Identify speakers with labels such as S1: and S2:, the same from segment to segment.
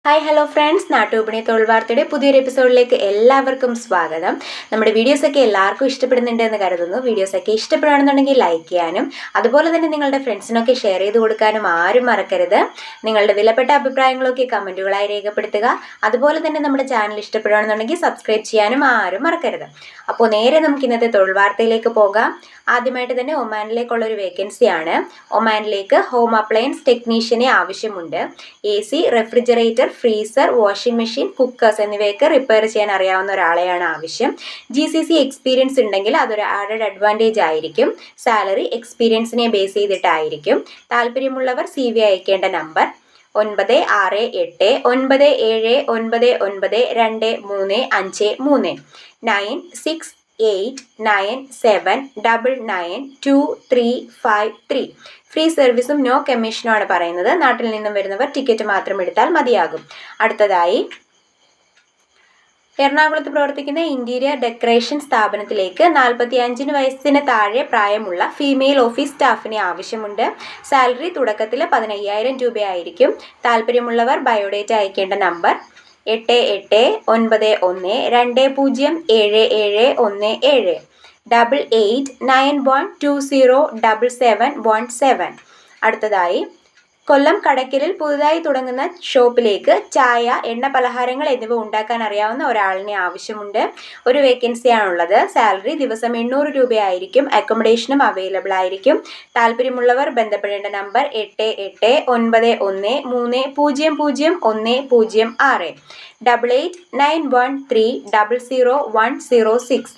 S1: Hi hello friends, നാട്ടുവിപണി തൊഴിൽ വാർത്തയുടെ പുതിയൊരു എപ്പിസോഡിലേക്ക് എല്ലാവർക്കും സ്വാഗതം. നമ്മുടെ വീഡിയോസൊക്കെ എല്ലാവർക്കും ഇഷ്ടപ്പെടുന്നുണ്ട് എന്ന് കരുതുന്നു. വീഡിയോസൊക്കെ ഇഷ്ടപ്പെടുകയാണെന്നുണ്ടെങ്കിൽ ലൈക്ക് ചെയ്യാനും അതുപോലെ തന്നെ നിങ്ങളുടെ ഫ്രണ്ട്സിനൊക്കെ ഷെയർ ചെയ്ത് കൊടുക്കാനും ആരും മറക്കരുത്. നിങ്ങളുടെ വിലപ്പെട്ട അഭിപ്രായങ്ങളൊക്കെ കമൻറ്റുകളായി രേഖപ്പെടുത്തുക. അതുപോലെ തന്നെ നമ്മുടെ ചാനൽ ഇഷ്ടപ്പെടുകയാണെന്നുണ്ടെങ്കിൽ സബ്സ്ക്രൈബ് ചെയ്യാനും ആരും മറക്കരുത്. അപ്പോൾ നേരെ നമുക്ക് ഇന്നത്തെ തൊഴിൽ വാർത്തയിലേക്ക് പോകാം. ആദ്യമായിട്ട് തന്നെ ഒമാനിലേക്കുള്ള ഒരു വേക്കൻസിയാണ്. ഒമാനിലേക്ക് ഹോം അപ്ലയൻസ് ടെക്നീഷ്യനെ ആവശ്യമുണ്ട്. AC, refrigerator, freezer, washing machine, cookers എന്നിവയൊക്കെ റിപ്പയർ ചെയ്യാൻ അറിയാവുന്ന ഒരാളെയാണ് ആവശ്യം. GCC എക്സ്പീരിയൻസ് ഉണ്ടെങ്കിൽ അതൊരു ആഡഡ് അഡ്വാൻറ്റേജ് ആയിരിക്കും. സാലറി എക്സ്പീരിയൻസിനെ ബേസ് ചെയ്തിട്ടായിരിക്കും. താല്പര്യമുള്ളവർ CV അയക്കേണ്ട നമ്പർ 96899235 968979992353. ഫ്രീ സർവീസും നോ കമ്മീഷനുമാണ് പറയുന്നത്. നാട്ടിൽ നിന്നും വരുന്നവർ ടിക്കറ്റ് മാത്രം എടുത്താൽ മതിയാകും. അടുത്തതായി എറണാകുളത്ത് പ്രവർത്തിക്കുന്ന ഇന്റീരിയർ ഡെക്കറേഷൻ സ്ഥാപനത്തിലേക്ക് 45 വയസ്സിന് താഴെ പ്രായമുള്ള ഫീമെയിൽ ഓഫീസ് സ്റ്റാഫിനെ ആവശ്യമുണ്ട്. സാലറി തുടക്കത്തിൽ 15,000 രൂപയായിരിക്കും. താല്പര്യമുള്ളവർ ബയോഡേറ്റ അയക്കേണ്ട നമ്പർ 8812020717 8891207717. അടുത്തതായി കൊല്ലം കടയ്ക്കലിൽ പുതുതായി തുടങ്ങുന്ന ഷോപ്പിലേക്ക് ചായ, എണ്ണ പലഹാരങ്ങൾ എന്നിവ ഉണ്ടാക്കാൻ അറിയാവുന്ന ഒരാളിനെ ആവശ്യമുണ്ട്. ഒരു വേക്കൻസിയാണുള്ളത്. സാലറി ദിവസം 800 രൂപയായിരിക്കും. അക്കോമഡേഷനും അവൈലബിൾ ആയിരിക്കും. താല്പര്യമുള്ളവർ ബന്ധപ്പെടേണ്ട നമ്പർ 8891300106 8891300106.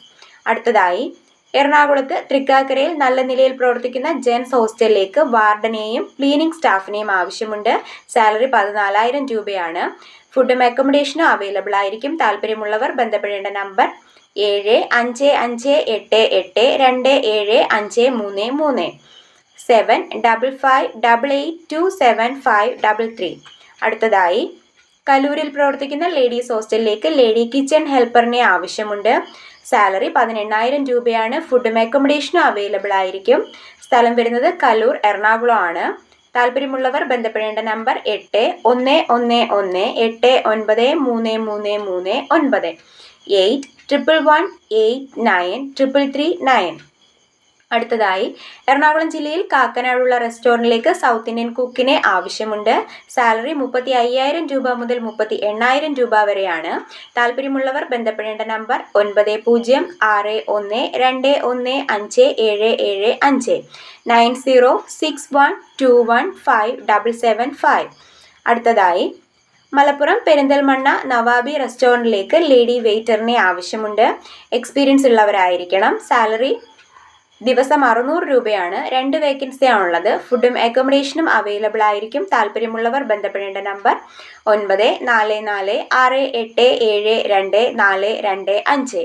S1: അടുത്തതായി എറണാകുളത്ത് തൃക്കാക്കരയിൽ നല്ല നിലയിൽ പ്രവർത്തിക്കുന്ന ജെൻസ് ഹോസ്റ്റലിലേക്ക് വാർഡനെയും ക്ലീനിംഗ് സ്റ്റാഫിനെയും ആവശ്യമുണ്ട്. സാലറി 14,000 രൂപയാണ്. ഫുഡും അക്കോമഡേഷനും അവൈലബിൾ ആയിരിക്കും. താല്പര്യമുള്ളവർ ബന്ധപ്പെടേണ്ട നമ്പർ 7558827533 7558827533. അടുത്തതായി കലൂരിൽ പ്രവർത്തിക്കുന്ന ലേഡീസ് ഹോസ്റ്റലിലേക്ക് ലേഡി കിച്ചൺ ഹെൽപ്പറിനെ ആവശ്യമുണ്ട്. സാലറി 18,000 രൂപയാണ്. ഫുഡും അക്കോമഡേഷനും അവൈലബിൾ ആയിരിക്കും. സ്ഥലം വരുന്നത് കലൂർ, എറണാകുളം ആണ്. താല്പര്യമുള്ളവർ ബന്ധപ്പെടേണ്ട നമ്പർ 8111893339 8111893339. അടുത്തതായി എറണാകുളം ജില്ലയിൽ കാക്കനാടുള്ള റെസ്റ്റോറൻറ്റിലേക്ക് സൗത്ത് ഇന്ത്യൻ കുക്കിനെ ആവശ്യമുണ്ട്. സാലറി 35,000 രൂപ മുതൽ 38,000 രൂപ വരെയാണ്. താല്പര്യമുള്ളവർ ബന്ധപ്പെടേണ്ട നമ്പർ 9061215775 9061215775. അടുത്തതായി മലപ്പുറം പെരിന്തൽമണ്ണ നവാബി റെസ്റ്റോറൻറ്റിലേക്ക് ലേഡി വെയിറ്ററിനെ ആവശ്യമുണ്ട്. എക്സ്പീരിയൻസ് ഉള്ളവരായിരിക്കണം. സാലറി ദിവസം 600 രൂപയാണ്. 2 വേക്കൻസിയാണുള്ളത്. ഫുഡും അക്കോമഡേഷനും അവൈലബിൾ ആയിരിക്കും. താല്പര്യമുള്ളവർ ബന്ധപ്പെടേണ്ട നമ്പർ 9446872425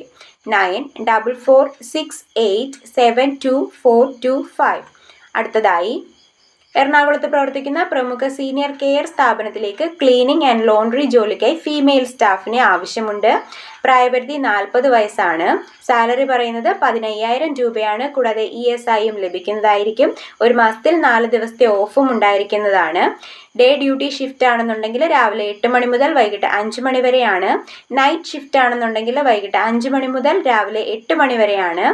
S1: 9446872425. അടുത്തതായി എറണാകുളത്ത് പ്രവർത്തിക്കുന്ന പ്രമുഖ സീനിയർ കെയർ സ്ഥാപനത്തിലേക്ക് ക്ലീനിങ് ആൻഡ് ലോണ്ടറി ജോലിക്കായി ഫീമെയിൽ സ്റ്റാഫിനെ ആവശ്യമുണ്ട്. പ്രായപരിധി 40 വയസ്സാണ്. സാലറി പറയുന്നത് 15,000 രൂപയാണ്. കൂടാതെ ESIയും ലഭിക്കുന്നതായിരിക്കും. ഒരു മാസത്തിൽ 4 ദിവസത്തെ ഓഫും ഉണ്ടായിരിക്കുന്നതാണ്. ഡേ ഡ്യൂട്ടി ഷിഫ്റ്റ് ആണെന്നുണ്ടെങ്കിൽ രാവിലെ 8 മണി മുതൽ വൈകിട്ട് 5 മണി വരെയാണ്. നൈറ്റ് ഷിഫ്റ്റ് ആണെന്നുണ്ടെങ്കിൽ വൈകിട്ട് 5 മണി മുതൽ രാവിലെ 8 മണി വരെയാണ്.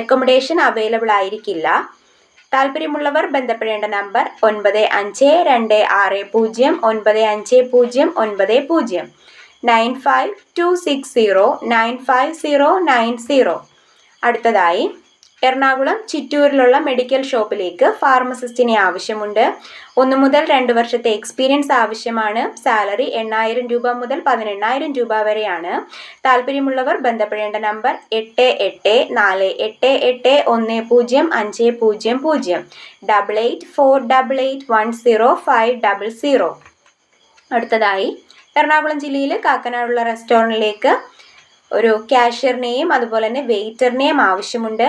S1: അക്കോമഡേഷൻ അവൈലബിൾ ആയിരിക്കില്ല. താല്പര്യമുള്ളവർ ബന്ധപ്പെടേണ്ട നമ്പർ 9526095090 9526095090. അടുത്തതായി എറണാകുളം ചിറ്റൂരിലുള്ള മെഡിക്കൽ ഷോപ്പിലേക്ക് ഫാർമസിസ്റ്റിനെ ആവശ്യമുണ്ട്. 1 മുതൽ 2 വർഷത്തെ എക്സ്പീരിയൻസ് ആവശ്യമാണ്. സാലറി 8,000 രൂപ മുതൽ 18,000 രൂപ വരെയാണ്. താല്പര്യമുള്ളവർ ബന്ധപ്പെടേണ്ട നമ്പർ 8848810500 8848810500. അടുത്തതായി എറണാകുളം ജില്ലയിൽ കാക്കനാടുള്ള റെസ്റ്റോറൻറ്റിലേക്ക് ഒരു കാഷ്യറിനെയും അതുപോലെ തന്നെ വെയിറ്ററിനെയും ആവശ്യമുണ്ട്.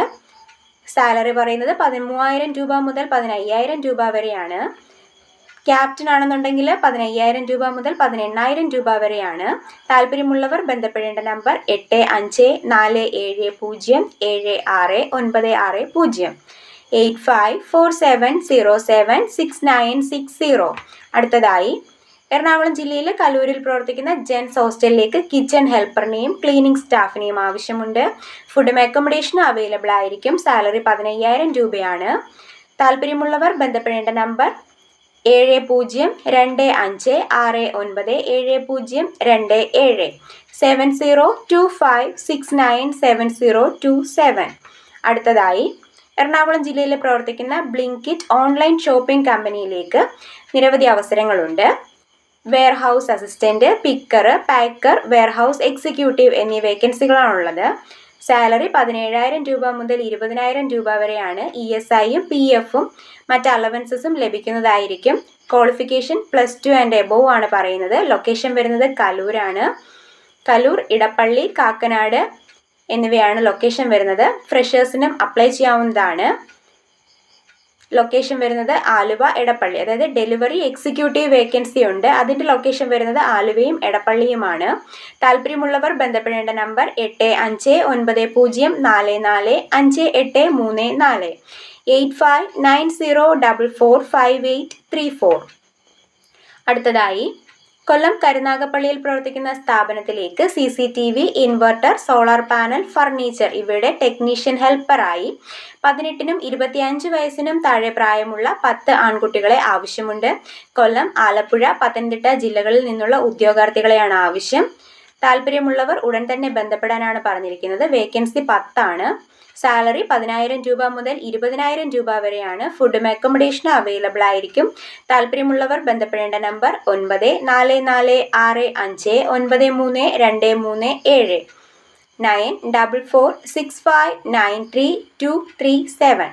S1: സാലറി പറയുന്നത് 13,000 രൂപ മുതൽ 15,000 രൂപ വരെയാണ്. ക്യാപ്റ്റൻ ആണെന്നുണ്ടെങ്കിൽ 15,000 രൂപ മുതൽ 18,000 രൂപ വരെയാണ്. താല്പര്യമുള്ളവർ ബന്ധപ്പെടേണ്ട നമ്പർ 8547076960 8547076960. അടുത്തതായി എറണാകുളം ജില്ലയിൽ കലൂരിൽ പ്രവർത്തിക്കുന്ന ജെൻസ് ഹോസ്റ്റലിലേക്ക് കിച്ചൺ ഹെൽപ്പറിനെയും ക്ലീനിങ് സ്റ്റാഫിനെയും ആവശ്യമുണ്ട്. ഫുഡും അക്കോമഡേഷനും അവൈലബിൾ ആയിരിക്കും. സാലറി 15,000 രൂപയാണ്. താല്പര്യമുള്ളവർ ബന്ധപ്പെടേണ്ട നമ്പർ 7025697027 7025697027. അടുത്തതായി എറണാകുളം ജില്ലയിൽ പ്രവർത്തിക്കുന്ന ബ്ലിങ്കിറ്റ് ഓൺലൈൻ ഷോപ്പിംഗ് കമ്പനിയിലേക്ക് നിരവധി അവസരങ്ങളുണ്ട്. Warehouse assistant, picker, packer, warehouse executive എന്നീ വേക്കൻസികളാണുള്ളത്. സാലറി 17,000 രൂപ മുതൽ 20,000 രൂപ വരെയാണ്. ESIയും PFും മറ്റ് അലവൻസസും ലഭിക്കുന്നതായിരിക്കും. ക്വാളിഫിക്കേഷൻ +2 ആൻഡ് എബോവ് ആണ് പറയുന്നത്. ലൊക്കേഷൻ വരുന്നത് കലൂരാണ്. കലൂർ, ഇടപ്പള്ളി, കാക്കനാട് എന്നിവയാണ് ലൊക്കേഷൻ വരുന്നത്. ഫ്രഷേഴ്സിനും അപ്ലൈ ചെയ്യാവുന്നതാണ്. ലൊക്കേഷൻ വരുന്നത് ആലുവ, എടപ്പള്ളി. അതായത് ഡെലിവറി എക്സിക്യൂട്ടീവ് വേക്കൻസി ഉണ്ട്. അതിൻ്റെ ലൊക്കേഷൻ വരുന്നത് ആലുവയും എടപ്പള്ളിയുമാണ്. താല്പര്യമുള്ളവർ ബന്ധപ്പെടേണ്ട നമ്പർ 8594453834 8590445834. അടുത്തതായി കൊല്ലം കരുനാഗപ്പള്ളിയിൽ പ്രവർത്തിക്കുന്ന സ്ഥാപനത്തിലേക്ക് CCTV, inverter, solar panel, furniture ഇവയുടെ ടെക്നീഷ്യൻ ഹെൽപ്പറായി 18നും 25 വയസ്സിനും താഴെ പ്രായമുള്ള 10 ആൺകുട്ടികളെ ആവശ്യമുണ്ട്. കൊല്ലം, ആലപ്പുഴ, പത്തനംതിട്ട ജില്ലകളിൽ നിന്നുള്ള ഉദ്യോഗാർത്ഥികളെയാണ് ആവശ്യം. താല്പര്യമുള്ളവർ ഉടൻ തന്നെ ബന്ധപ്പെടാനാണ് പറഞ്ഞിരിക്കുന്നത്. വേക്കൻസി 10 ആണ്. സാലറി 10,000 രൂപ മുതൽ 20,000 രൂപ വരെയാണ്. ഫുഡും അക്കോമഡേഷനും അവൈലബിൾ ആയിരിക്കും. താല്പര്യമുള്ളവർ ബന്ധപ്പെടേണ്ട നമ്പർ 9445932337 9446593237.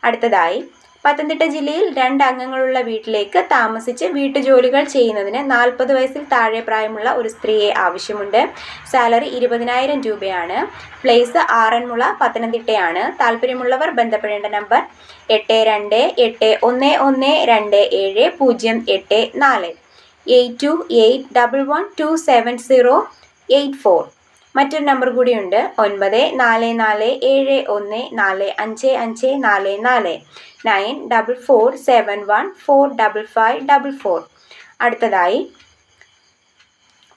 S1: അടുത്തതായി പത്തനംതിട്ട ജില്ലയിൽ 2 അംഗങ്ങളുള്ള വീട്ടിലേക്ക് താമസിച്ച് വീട്ടുജോലികൾ ചെയ്യുന്നതിന് 40 വയസ്സിൽ താഴെ പ്രായമുള്ള ഒരു സ്ത്രീയെ ആവശ്യമുണ്ട്. സാലറി 20,000 രൂപയാണ്. പ്ലേസ് ആറന്മുള, പത്തനംതിട്ടയാണ്. താല്പര്യമുള്ളവർ ബന്ധപ്പെടേണ്ട നമ്പർ 8281127084 8281127084. മറ്റൊരു നമ്പർ കൂടിയുണ്ട് 9447145544 9447145544. അടുത്തതായി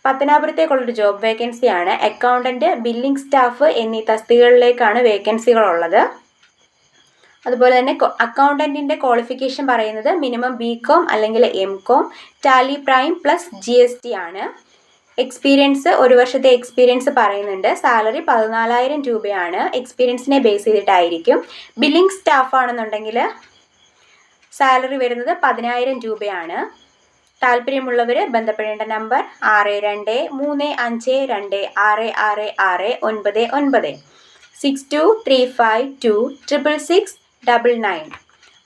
S1: പത്തനാപുരത്തേക്കുള്ളൊരു ജോബ് വേക്കൻസിയാണ്. അക്കൗണ്ടന്റ്, ബില്ലിംഗ് സ്റ്റാഫ് എന്നീ തസ്തികകളിലേക്കാണ് വേക്കൻസികളുള്ളത്. അതുപോലെ തന്നെ അക്കൗണ്ടന്റിന്റെ ക്വാളിഫിക്കേഷൻ പറയുന്നത് മിനിമം BCom അല്ലെങ്കിൽ MCom, ടാലി പ്രൈം +GST ആണ്. എക്സ്പീരിയൻസ് 1 വർഷത്തെ എക്സ്പീരിയൻസ് പറയുന്നുണ്ട്. സാലറി 14,000 രൂപയാണ്. എക്സ്പീരിയൻസിനെ ബേസ് ചെയ്തിട്ടായിരിക്കും. ബില്ലിംഗ് സ്റ്റാഫ് ആണെന്നുണ്ടെങ്കിൽ സാലറി വരുന്നത് 10,000 രൂപയാണ്. താല്പര്യമുള്ളവർ ബന്ധപ്പെടേണ്ട നമ്പർ 6235266699 6235266699.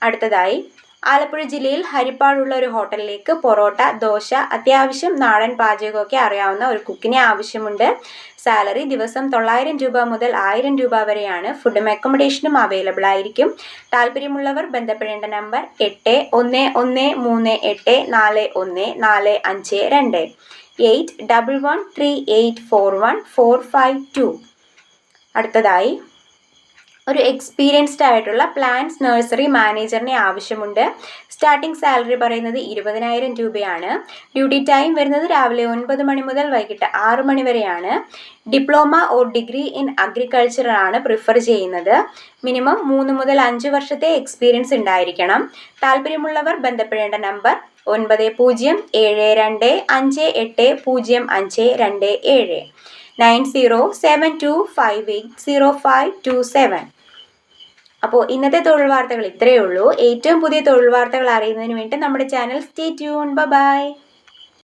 S1: അടുത്തതായി ആലപ്പുഴ ജില്ലയിൽ ഹരിപ്പാടുള്ള ഒരു ഹോട്ടലിലേക്ക് പൊറോട്ട, ദോശ, അത്യാവശ്യം നാടൻ പാചകമൊക്കെ അറിയാവുന്ന ഒരു കുക്കിനെ ആവശ്യമുണ്ട്. സാലറി ദിവസം 900 രൂപ മുതൽ 1000 രൂപ വരെയാണ്. ഫുഡും അക്കോമഡേഷനും അവൈലബിൾ ആയിരിക്കും. താല്പര്യമുള്ളവർ ബന്ധപ്പെടേണ്ട നമ്പർ 8113841452 8113841452. അടുത്തതായി ഒരു എക്സ്പീരിയൻസ്ഡ് ആയിട്ടുള്ള പ്ലാന്റ്സ് നഴ്സറി മാനേജറിനെ ആവശ്യമുണ്ട്. സ്റ്റാർട്ടിംഗ് സാലറി പറയുന്നത് 20,000 രൂപയാണ്. ഡ്യൂട്ടി ടൈം വരുന്നത് രാവിലെ 9 മണി മുതൽ വൈകിട്ട് 6 മണി വരെയാണ്. Diploma or degree in agriculture ആണ് പ്രിഫർ ചെയ്യുന്നത്. മിനിമം 3 മുതൽ 5 വർഷത്തെ എക്സ്പീരിയൻസ് ഉണ്ടായിരിക്കണം. താല്പര്യമുള്ളവർ ബന്ധപ്പെടേണ്ട നമ്പർ 9058580527 9072580527. അപ്പോൾ ഇന്നത്തെ തൊഴിൽ വാർത്തകൾ ഇത്രയേ ഉള്ളൂ. ഏറ്റവും പുതിയ തൊഴിൽ വാർത്തകൾ അറിയുന്നതിന് വേണ്ടി നമ്മുടെ ചാനൽ സ്റ്റേ ട്യൂൺ. ബൈ.